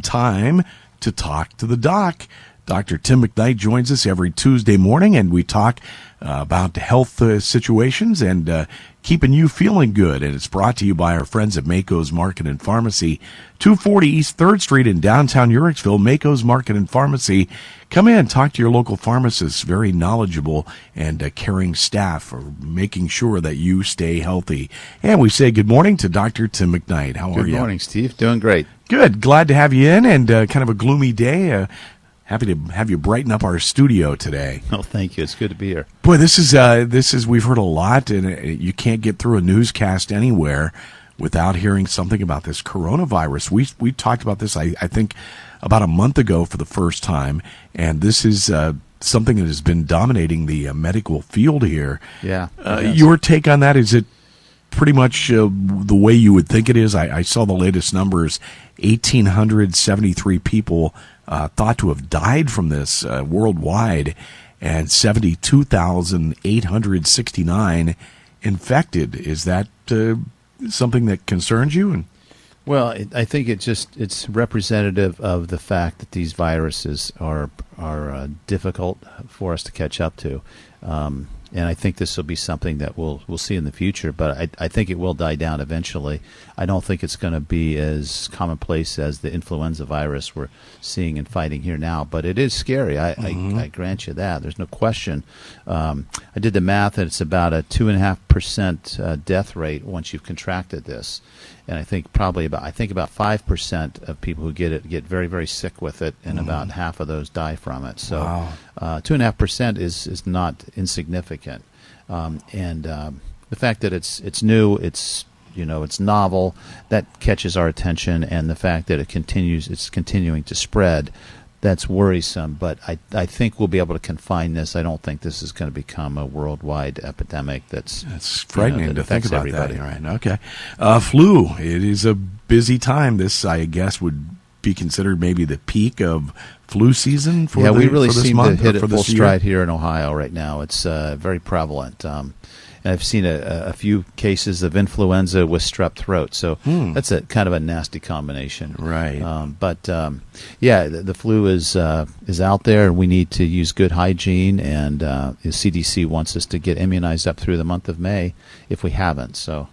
time to talk to the doc. Dr. Tim McKnight joins us every Tuesday morning, and we talk about health situations and keeping you feeling good. And it's brought to you by our friends at Mako's Market and Pharmacy, 240 East 3rd Street in downtown Uricksville. Mako's Market and Pharmacy. Come in, talk to your local pharmacist. Very knowledgeable and caring staff for making sure that you stay healthy. And we say good morning to Dr. Tim McKnight. How are you? Good morning, Steve. Doing great. Good. Glad to have you in, and kind of a gloomy day. Happy to have you brighten up our studio today. Oh, thank you. It's good to be here. Boy, this is we've heard a lot, and you can't get through a newscast anywhere without hearing something about this coronavirus. We talked about this, I think, about a month ago for the first time, and this is something that has been dominating the medical field here. Yeah. Your take on that, is it pretty much the way you would think it is? I saw the latest numbers, 1,873 people thought to have died from this worldwide, and 72,869 infected. Is that something that concerns you? Well, I think it's representative of the fact that these viruses are difficult for us to catch up to. And I think this will be something that we'll see in the future, but I think it will die down eventually. I don't think it's going to be as commonplace as the influenza virus we're seeing and fighting here now, but it is scary. I grant you that. There's no question. I did the math, and it's about a 2.5% death rate once you've contracted this. And I think about 5% of people who get it get very, very sick with it, and about half of those die from it. So 2.5% is not insignificant. And the fact that it's new, it's novel, that catches our attention, and the fact that it's continuing to spread, that's worrisome. But I think we'll be able to confine this. I don't think this is going to become a worldwide epidemic. That's frightening that to think about everybody. That. Right? Okay. Flu. It is a busy time. This, I guess, would be considered maybe the peak of flu season for we really seem to hit it full this stride here in Ohio right now. It's very prevalent. And I've seen a few cases of influenza with strep throat, so that's a kind of a nasty combination. Right. The flu is out there, and we need to use good hygiene, and the CDC wants us to get immunized up through the month of May if we haven't. So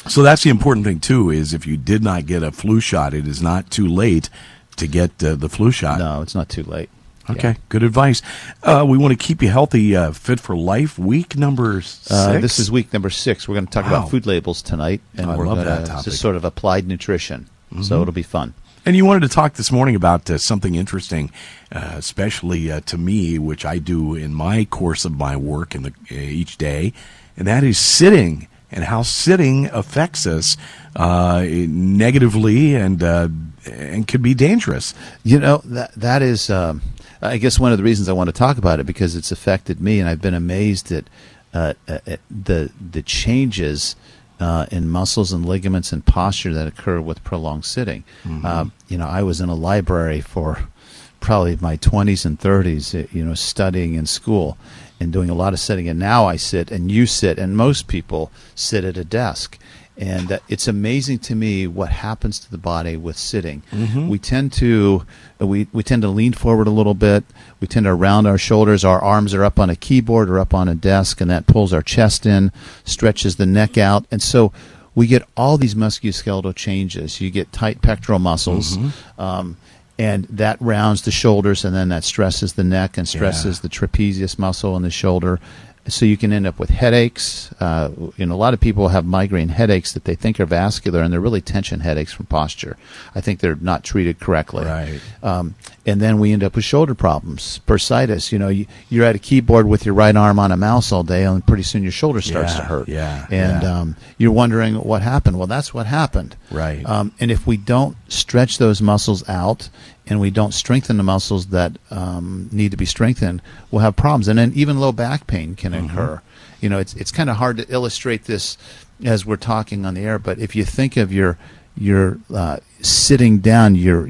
that's the important thing, too, is if you did not get a flu shot, it is not too late to get the flu shot. No, it's not too late. Okay, yeah. Good advice. We want to keep you healthy. Fit for Life, week number 6. This is week number 6. We're going to talk about food labels tonight, and I love that topic. Just sort of applied nutrition. So it'll be fun. And you wanted to talk this morning about something interesting, especially to me, which I do in my course of my work each day, and that is sitting, and how sitting affects us negatively and can be dangerous. That is, I guess, one of the reasons I want to talk about it, because it's affected me, and I've been amazed at the changes in muscles and ligaments and posture that occur with prolonged sitting. I was in a library for probably my 20s and 30s, studying in school and doing a lot of sitting. And now I sit, and you sit, and most people sit at a desk. And it's amazing to me what happens to the body with sitting. We tend to lean forward a little bit. We tend to round our shoulders. Our arms are up on a keyboard or up on a desk, and that pulls our chest in, stretches the neck out. And so we get all these musculoskeletal changes. You get tight pectoral muscles, and that rounds the shoulders, and then that stresses the neck and stresses the trapezius muscle in the shoulder. So you can end up with headaches. A lot of people have migraine headaches that they think are vascular, and they're really tension headaches from posture. I think they're not treated correctly. Right. And then we end up with shoulder problems, bursitis. You're at a keyboard with your right arm on a mouse all day, and pretty soon your shoulder starts to hurt. And you're wondering what happened. Well, that's what happened. Right. And if we don't stretch those muscles out, and we don't strengthen the muscles that need to be strengthened, we'll have problems. And then even low back pain can occur. It's kind of hard to illustrate this as we're talking on the air, but if you think of your sitting down, your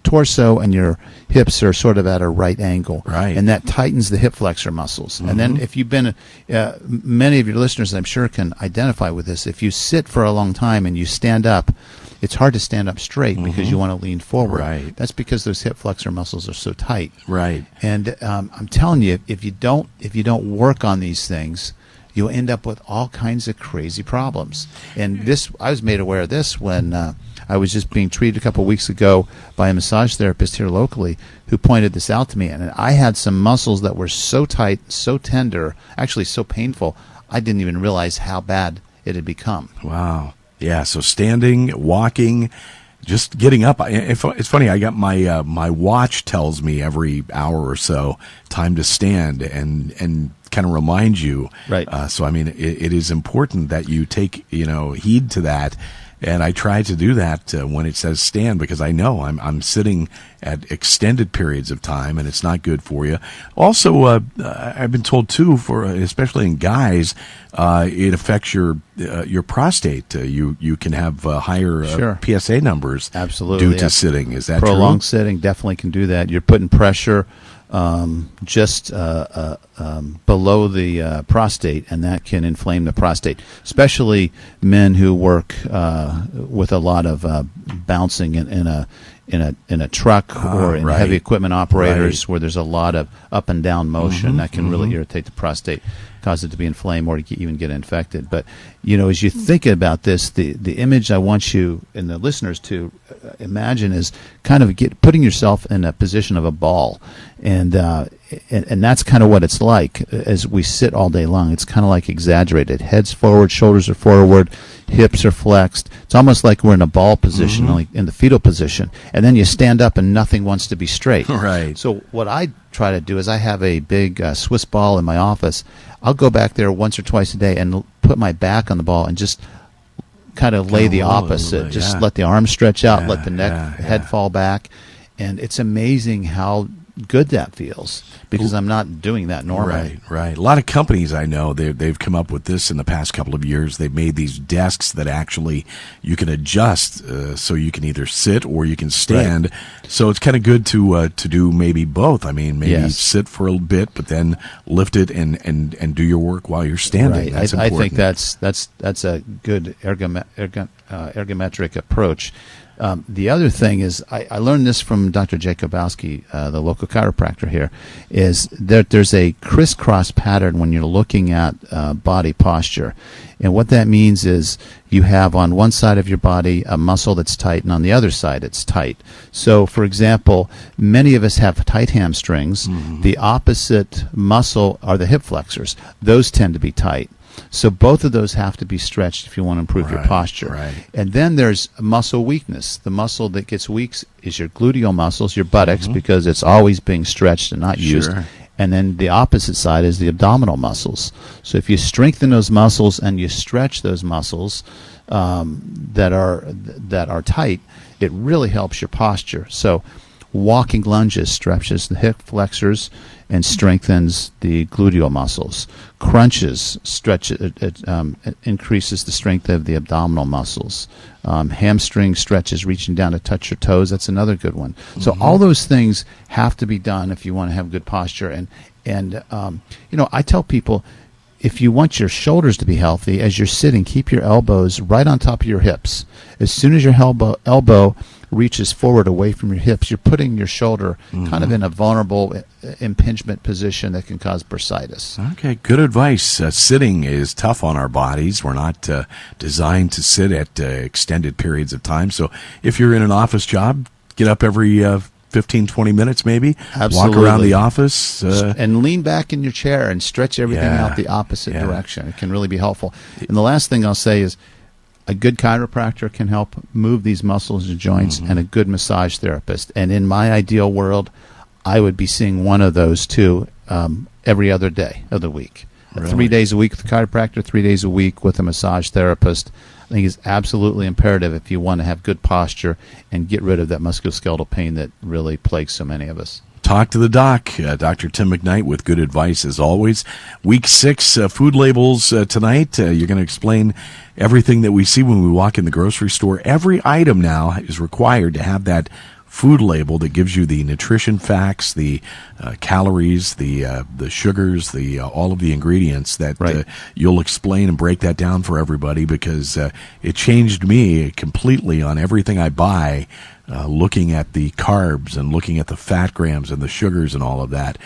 torso and your hips are sort of at a right angle, right, and that tightens the hip flexor muscles. And then if you've been, many of your listeners, I'm sure, can identify with this. If you sit for a long time and you stand up, it's hard to stand up straight because you want to lean forward. Right. That's because those hip flexor muscles are so tight. Right. And I'm telling you, if you don't work on these things, you'll end up with all kinds of crazy problems. And this, I was made aware of this when I was just being treated a couple of weeks ago by a massage therapist here locally who pointed this out to me. And I had some muscles that were so tight, so tender, actually so painful, I didn't even realize how bad it had become. Wow. Yeah, so standing, walking, just getting up. It's funny, I got my watch tells me every hour or so time to stand and kind of remind you. Right. So, I mean, it is important that you take, heed to that. And I try to do that when it says stand, because I know I'm sitting at extended periods of time, and it's not good for you. Also, I've been told too, especially in guys, it affects your prostate. You can have higher Sure. PSA numbers Absolutely. due to sitting. Is that Prolonged true? sitting definitely can do that. You're putting pressure just below the prostate, and that can inflame the prostate, especially men who work with a lot of bouncing in a truck or in right. heavy equipment operators, Right. where there's a lot of up and down motion that can really irritate the prostate, cause it to be inflamed, or to even get infected. But as you think about this, the image I want you and the listeners to imagine is kind of putting yourself in a position of a ball, and that's kind of what it's like as we sit all day long. It's kind of like exaggerated. Heads forward, shoulders are forward, hips are flexed. It's almost like we're in a ball position, like in the fetal position, and then you stand up and nothing wants to be straight. Right. So what I try to do is I have a big Swiss ball in my office. I'll go back there once or twice a day and put my back on the ball and just kind of lay the opposite. Just let the arms stretch out, let the neck, head fall back. And it's amazing how good that feels, because I'm not doing that normally. Right. A lot of companies I know, they've come up with this in the past couple of years. They've made these desks that actually you can adjust, so you can either sit or you can stand. Right. So it's kind of good to do maybe both. I mean, maybe sit for a bit, but then lift it and do your work while you're standing. Right. That's I important. think that's a good ergometric approach. The other thing is, I learned this from Dr. Jacobowski, the local chiropractor here, is that there's a crisscross pattern when you're looking at body posture. And what that means is you have on one side of your body a muscle that's tight, and on the other side it's tight. So, for example, many of us have tight hamstrings. The opposite muscle are the hip flexors. Those tend to be tight. So both of those have to be stretched if you want to improve your posture. Right. And then there's muscle weakness. The muscle that gets weak is your gluteal muscles, your buttocks, because it's always being stretched and not used. And then the opposite side is the abdominal muscles. So if you strengthen those muscles and you stretch those muscles that are tight, it really helps your posture. So walking lunges stretches the hip flexors and strengthens the gluteal muscles. Crunches increases the strength of the abdominal muscles. Hamstring stretches, reaching down to touch your toes. That's another good one. So all those things have to be done if you want to have good posture. And I tell people, if you want your shoulders to be healthy, as you're sitting, keep your elbows right on top of your hips. As soon as your elbow reaches forward away from your hips, you're putting your shoulder kind of in a vulnerable impingement position that can cause bursitis. Okay, good advice. Sitting is tough on our bodies. We're not designed to sit at extended periods of time. So if you're in an office job, get up every 15, 20 minutes maybe. Absolutely. Walk around the office. And lean back in your chair and stretch everything out the opposite direction. It can really be helpful. And the last thing I'll say is, a good chiropractor can help move these muscles and joints, and a good massage therapist. And in my ideal world, I would be seeing one of those two every other day of the week. Really? 3 days a week with a chiropractor, 3 days a week with a massage therapist, I think is absolutely imperative if you want to have good posture and get rid of that musculoskeletal pain that really plagues so many of us. Talk to the doc, Dr. Tim McKnight, with good advice as always. Week 6 food labels tonight. You're going to explain everything that we see when we walk in the grocery store. Every item now is required to have that food label that gives you the nutrition facts, the calories, the sugars, the all of the ingredients that Right. you'll explain and break that down for everybody, because it changed me completely on everything I buy. Looking at the carbs and looking at the fat grams and the sugars and all of that,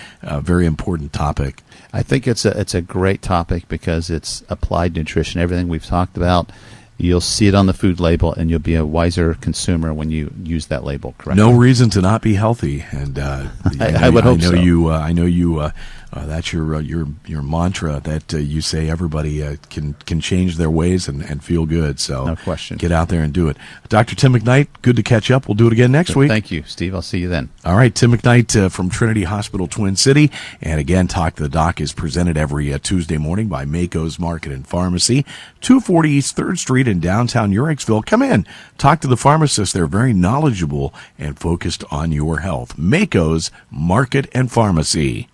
very important topic. I think it's a great topic because it's applied nutrition. Everything we've talked about, you'll see it on the food label, and you'll be a wiser consumer when you use that label correctly. No reason to not be healthy, and I would hope so. I know you. That's your mantra that you say everybody can change their ways and feel good. So No question. Get out there and do it. Dr. Tim McKnight, good to catch up. We'll do it again next week. Thank you, Steve. I'll see you then. All right, Tim McKnight from Trinity Hospital, Twin City. And again, Talk to the Doc is presented every Tuesday morning by Mako's Market and Pharmacy, 240 East 3rd Street in downtown Uricksville. Come in, talk to the pharmacist. They're very knowledgeable and focused on your health. Mako's Market and Pharmacy.